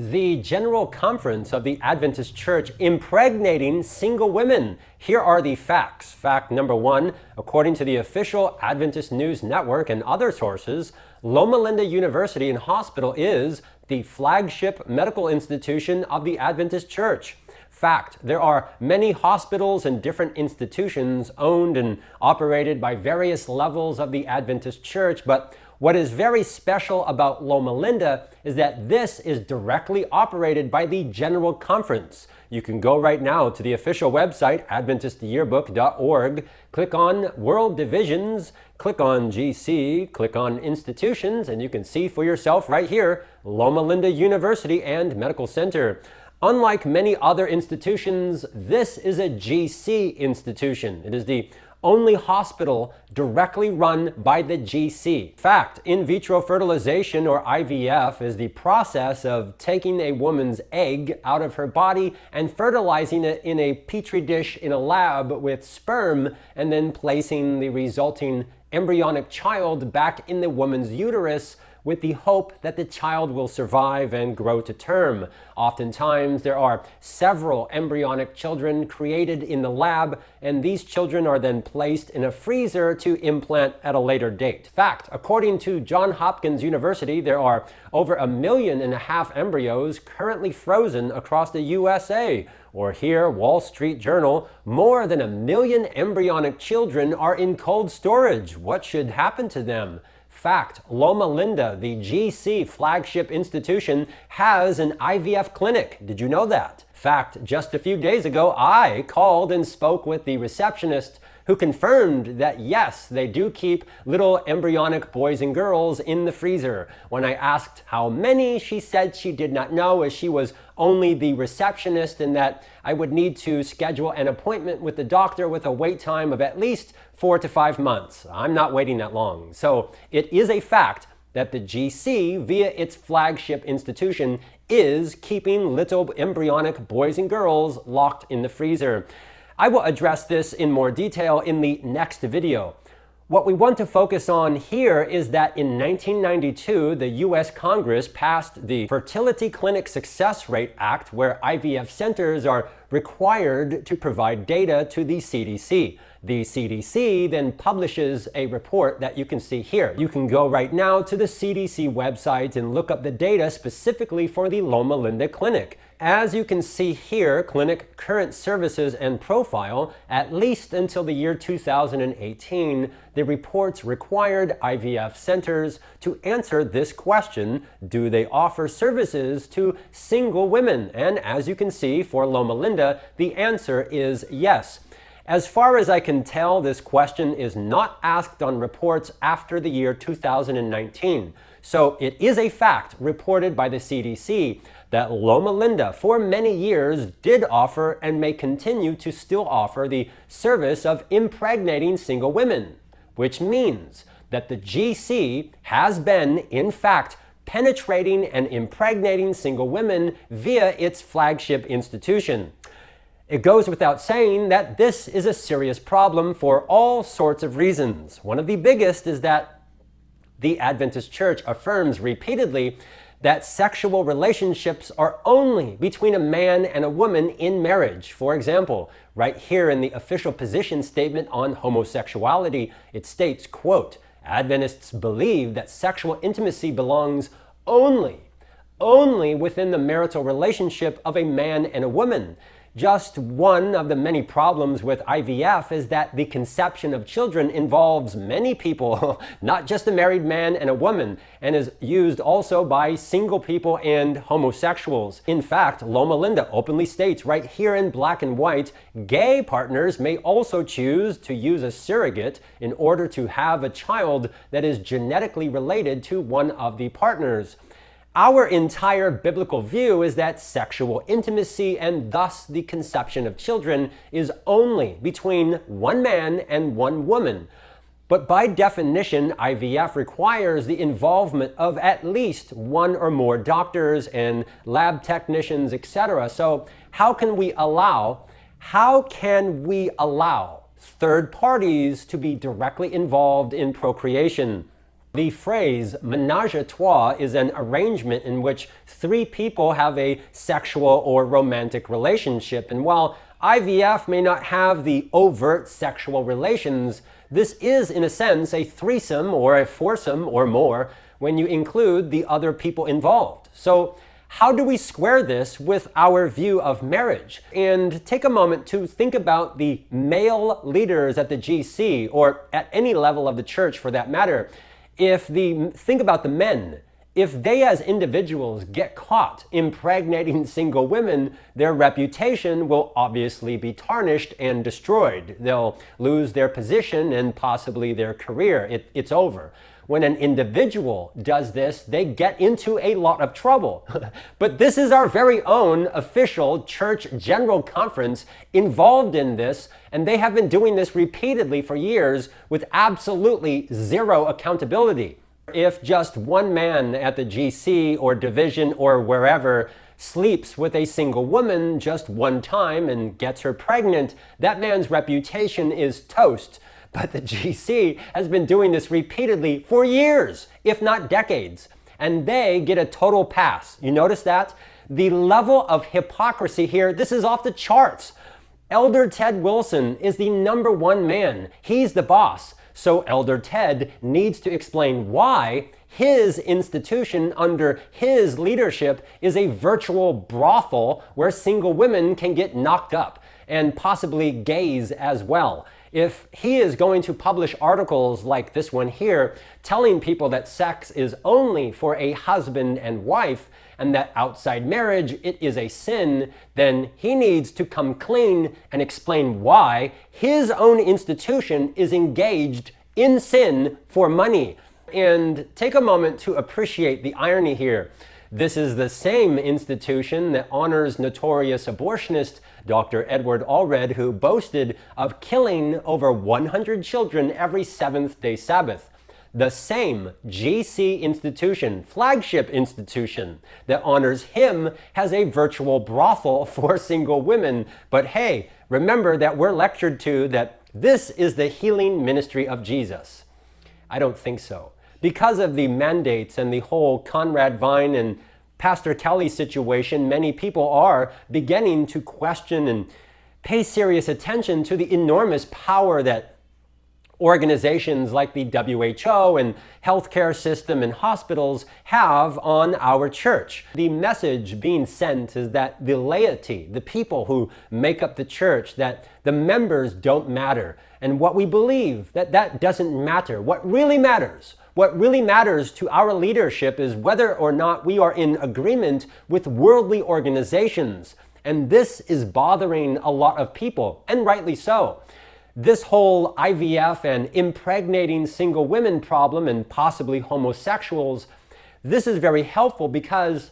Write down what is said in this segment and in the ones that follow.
the General Conference of the Adventist Church impregnating single women. Here are the facts. Fact number 1, according to the official Adventist News Network and other sources, Loma University and Hospital is the flagship medical institution of the Adventist Church. Fact, there are many hospitals and different institutions owned and operated by various levels of the Adventist Church, but what is very special about Loma Linda is that this is directly operated by the General Conference. You can go right now to the official website, AdventistYearbook.org, click on World Divisions, click on GC, click on Institutions, and you can see for yourself right here, Loma Linda University and Medical Center. Unlike many other institutions, this is a GC institution. It is the only hospital directly run by the GC. Fact, in vitro fertilization or IVF is the process of taking a woman's egg out of her body and fertilizing it in a petri dish in a lab with sperm and then placing the resulting embryonic child back in the woman's uterus with the hope that the child will survive and grow to term. Oftentimes, there are several embryonic children created in the lab, and these children are then placed in a freezer to implant at a later date. Fact, according to Johns Hopkins University, there are over 1.5 million embryos currently frozen across the USA. Or here, Wall Street Journal, more than 1 million embryonic children are in cold storage. What should happen to them? Fact, Loma Linda, the GC flagship institution, has an IVF clinic. Did you know that? Fact, just a few days ago, I called and spoke with the receptionist who confirmed that yes, they do keep little embryonic boys and girls in the freezer. When I asked how many, she said she did not know, as she was only the receptionist, and that I would need to schedule an appointment with the doctor with a wait time of at least 4 to 5 months. I'm not waiting that long. So it is a fact that the GC, via its flagship institution, is keeping little embryonic boys and girls locked in the freezer. I will address this in more detail in the next video. What we want to focus on here is that in 1992, the U.S. Congress passed the Fertility Clinic Success Rate Act, where IVF centers are required to provide data to the CDC. The CDC then publishes a report that you can see here. You can go right now to the CDC website and look up the data specifically for the Loma Linda Clinic. As you can see here, clinic current services and profile, at least until the year 2018, the reports required IVF centers to answer this question: do they offer services to single women? And as you can see for Loma Linda, the answer is yes. As far as I can tell, this question is not asked on reports after the year 2019. So it is a fact reported by the CDC that Loma Linda for many years did offer and may continue to still offer the service of impregnating single women, which means that the GC has been, in fact, penetrating and impregnating single women via its flagship institution. It goes without saying that this is a serious problem for all sorts of reasons. One of the biggest is that the Adventist Church affirms repeatedly that sexual relationships are only between a man and a woman in marriage. For example, right here in the official position statement on homosexuality, it states, quote, Adventists believe that sexual intimacy belongs only within the marital relationship of a man and a woman. Just one of the many problems with IVF is that the conception of children involves many people, not just a married man and a woman, and is used also by single people and homosexuals. In fact, Loma Linda openly states right here in black and white, gay partners may also choose to use a surrogate in order to have a child that is genetically related to one of the partners. Our entire biblical view is that sexual intimacy and thus the conception of children is only between one man and one woman. But by definition, IVF requires the involvement of at least one or more doctors and lab technicians, etc. So how can we allow third parties to be directly involved in procreation? The phrase ménage à trois is an arrangement in which three people have a sexual or romantic relationship. And while IVF may not have the overt sexual relations, this is, in a sense, a threesome or a foursome or more when you include the other people involved. So, how do we square this with our view of marriage? And take a moment to think about the male leaders at the GC, or at any level of the church for that matter. Think about the men. If they as individuals get caught impregnating single women, their reputation will obviously be tarnished and destroyed. They'll lose their position and possibly their career. It's over. When an individual does this, they get into a lot of trouble. But this is our very own official church general conference involved in this, and they have been doing this repeatedly for years with absolutely zero accountability. If just one man at the GC or division or wherever sleeps with a single woman just one time and gets her pregnant, that man's reputation is toast. But the GC has been doing this repeatedly for years, if not decades, and they get a total pass. You notice that? The level of hypocrisy here, this is off the charts. Elder Ted Wilson is the number one man. He's the boss. So Elder Ted needs to explain why his institution under his leadership is a virtual brothel where single women can get knocked up, and possibly gays as well. If he is going to publish articles like this one here, telling people that sex is only for a husband and wife, and that outside marriage, it is a sin, then he needs to come clean and explain why his own institution is engaged in sin for money. And take a moment to appreciate the irony here. This is the same institution that honors notorious abortionist Dr. Edward Allred, who boasted of killing over 100 children every Seventh-day Sabbath. The same GC institution, flagship institution, that honors him has a virtual brothel for single women. But hey, remember that we're lectured to that this is the healing ministry of Jesus. I don't think so. Because of the mandates and the whole Conrad Vine and Pastor Kelly situation, many people are beginning to question and pay serious attention to the enormous power that organizations like the WHO and healthcare system and hospitals have on our church. The message being sent is that the laity, the people who make up the church, that the members don't matter. And what we believe, that doesn't matter. What really matters to our leadership is whether or not we are in agreement with worldly organizations. And this is bothering a lot of people, and rightly so. This whole IVF and impregnating single women problem, and possibly homosexuals, this is very helpful because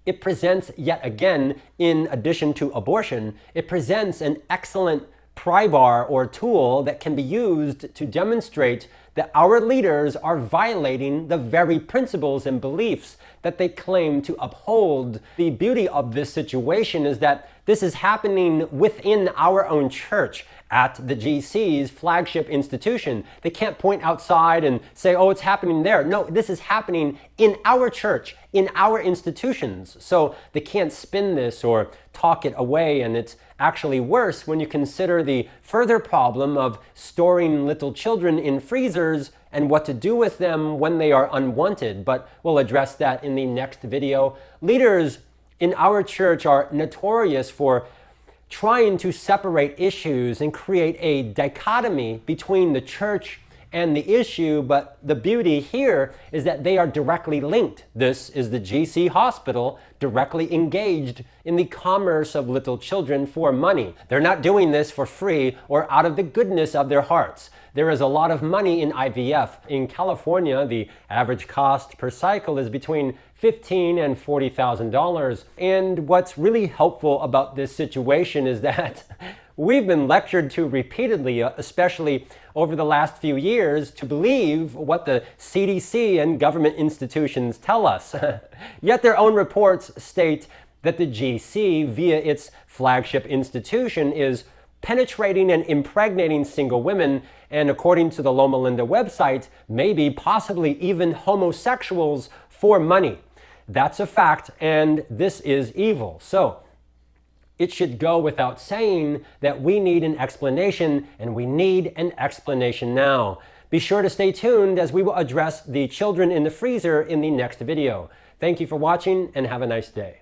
it presents yet again, in addition to abortion, it presents an excellent pry bar or tool that can be used to demonstrate that our leaders are violating the very principles and beliefs that they claim to uphold. The beauty of this situation is that this is happening within our own church at the GC's flagship institution. They can't point outside and say, oh, it's happening there. No, this is happening in our church, in our institutions. So they can't spin this or talk it away, and it's actually worse when you consider the further problem of storing little children in freezers and what to do with them when they are unwanted. But we'll address that in the next video. Leaders in our church are notorious for trying to separate issues and create a dichotomy between the church and the issue, but the beauty here is that they are directly linked. This is the GC hospital directly engaged in the commerce of little children for money. They're not doing this for free or out of the goodness of their hearts. There is a lot of money in IVF. In California, the average cost per cycle is between $15,000 and $40,000. And what's really helpful about this situation is that we've been lectured to repeatedly, especially over the last few years, to believe what the CDC and government institutions tell us. Yet their own reports state that the GC, via its flagship institution, is penetrating and impregnating single women, and according to the Loma Linda website, maybe possibly even homosexuals for money. That's a fact, and this is evil. So it should go without saying that we need an explanation, and we need an explanation now. Be sure to stay tuned as we will address the children in the freezer in the next video. Thank you for watching, and have a nice day.